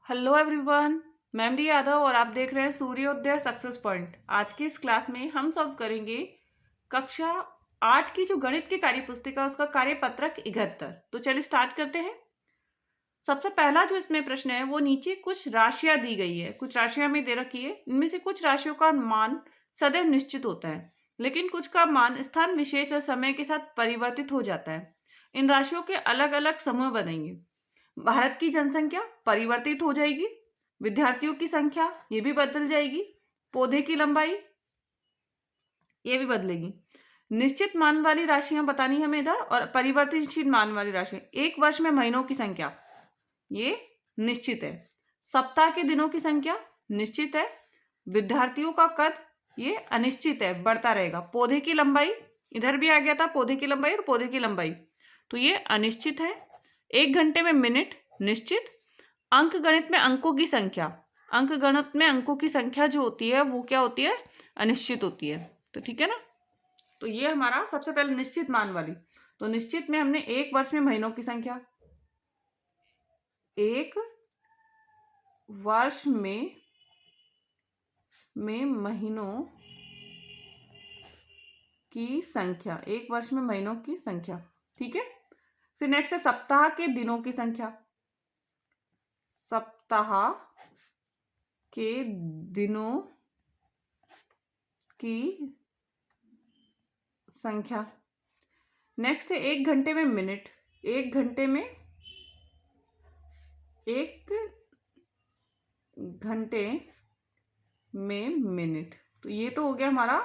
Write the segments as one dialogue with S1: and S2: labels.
S1: Hello everyone, मैं D Yadav और आप देख रहे हैं सूर्योदय सक्सेस पॉइंट। आज की इस क्लास में हम सॉल्व करेंगे कक्षा 8 की जो गणित की कार्य पुस्तिका उसका कार्यपत्रक 71। तो चलिए स्टार्ट करते हैं। सबसे पहला जो इसमें प्रश्न है वो नीचे कुछ राशियां दी गई है, कुछ राशियां हमें दे रखी है। इनमें से कुछ राशियों का मान सदैव निश्चित होता है, लेकिन कुछ का मान स्थान विशेष और समय के साथ परिवर्तित हो जाता है। इन राशियों के अलग अलग समूह बनेंगे। भारत की जनसंख्या परिवर्तित हो जाएगी, विद्यार्थियों की संख्या ये भी बदल जाएगी, पौधे की लंबाई ये भी बदलेगी। निश्चित मान वाली राशियां बतानी हमें इधर, और परिवर्तनशील मान वाली राशियां। एक वर्ष में महीनों की संख्या ये निश्चित है, सप्ताह के दिनों की संख्या निश्चित है, विद्यार्थियों का कद ये अनिश्चित है, बढ़ता रहेगा। पौधे की लंबाई इधर भी आ गया था, पौधे की लंबाई और पौधे की लंबाई, तो ये अनिश्चित है। 1 घंटे में मिनट निश्चित। अंक गणित में अंकों की संख्या, अंक गणित में अंकों की संख्या जो होती है वो क्या होती है, अनिश्चित होती है। तो ठीक है ना। तो ये हमारा सबसे पहले निश्चित मान वाली। तो निश्चित में हमने एक वर्ष में महीनों की संख्या, एक वर्ष में महीनों की संख्या, एक वर्ष में महीनों की संख्या, ठीक है। फिर नेक्स्ट है सप्ताह के दिनों की संख्या, सप्ताह के दिनों की संख्या। नेक्स्ट है 1 घंटे में मिनट, 1 घंटे में मिनट। तो ये तो हो गया हमारा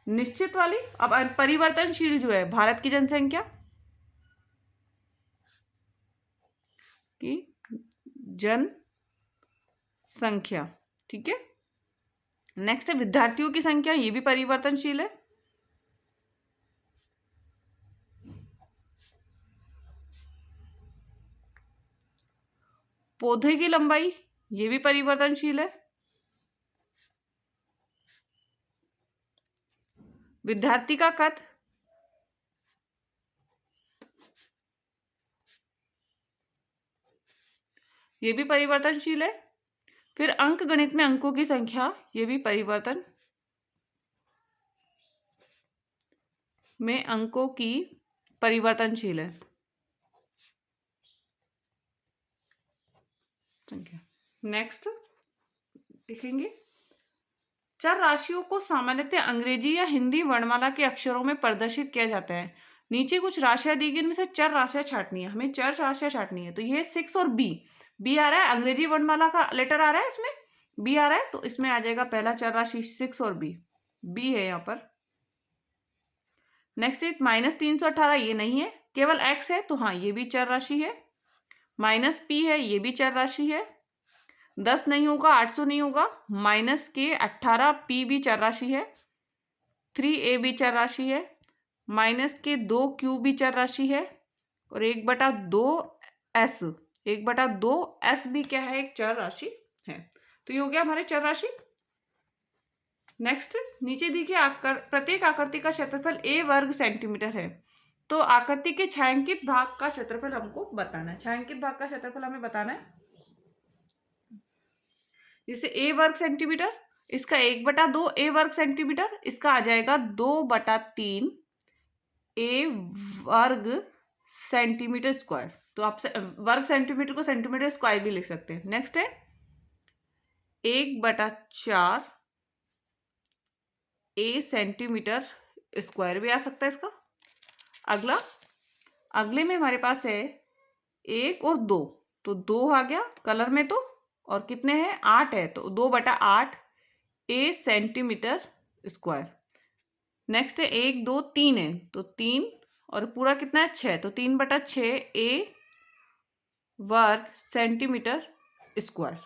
S1: निश्चित वाली। अब परिवर्तनशील जो है भारत की जनसंख्या की जनसंख्या, ठीक है। नेक्स्ट है विद्यार्थियों की संख्या, ये भी परिवर्तनशील है। पौधे की लंबाई ये भी परिवर्तनशील है। विद्यार्थी का कद ये भी परिवर्तनशील है। फिर अंक गणित में अंकों की संख्या ये भी परिवर्तन में अंकों की परिवर्तनशील है संख्या। नेक्स्ट देखेंगे, चर राशियों को सामान्यतः अंग्रेजी या हिंदी वर्णमाला के अक्षरों में प्रदर्शित किया जाता है। नीचे कुछ राशियां दी गई, इनमें से चर राशियां छाटनी है, हमें चर राशियां छाटनी है। तो ये 6 और बी आ रहा है, अंग्रेजी वर्णमाला का लेटर आ रहा है, इसमें बी आ रहा है, तो इसमें आ जाएगा पहला चर राशि 6 और बी है यहाँ पर। नेक्स्ट है -318, ये नहीं है, केवल एक्स है, तो हाँ ये भी चर राशि है। -p है, ये भी चर राशि है। 10 नहीं होगा, 800 नहीं होगा। -18p भी चर राशि है। 3a भी चर राशि है। -2q भी चर राशि है। और 1/2s, 1/2s भी क्या है, एक चर राशि है। तो ये हो गया हमारे चर राशि। नेक्स्ट नीचे देखिए, प्रत्येक आकृति का क्षेत्रफल a वर्ग सेंटीमीटर है। तो आकृति के छायांकित भाग का क्षेत्रफल हमको बताना है, छायांकित भाग का क्षेत्रफल हमें बताना है। जैसे a वर्ग सेंटीमीटर, इसका 1/2 a वर्ग सेंटीमीटर, इसका आ जाएगा 2/3 a वर्ग सेंटीमीटर स्क्वायर। तो आप वर्ग सेंटीमीटर को सेंटीमीटर स्क्वायर भी लिख सकते हैं। नेक्स्ट है 1/4 a सेंटीमीटर स्क्वायर भी आ सकता है इसका। अगले में हमारे पास है 1 और 2, तो 2 आ गया कलर में, तो और कितने हैं, 8 है, तो 2/8 a सेंटीमीटर स्क्वायर। नेक्स्ट है 1 2 3 है, तो 3 और पूरा कितना है, 6, तो 3/6 a वर्ग सेंटीमीटर स्क्वायर।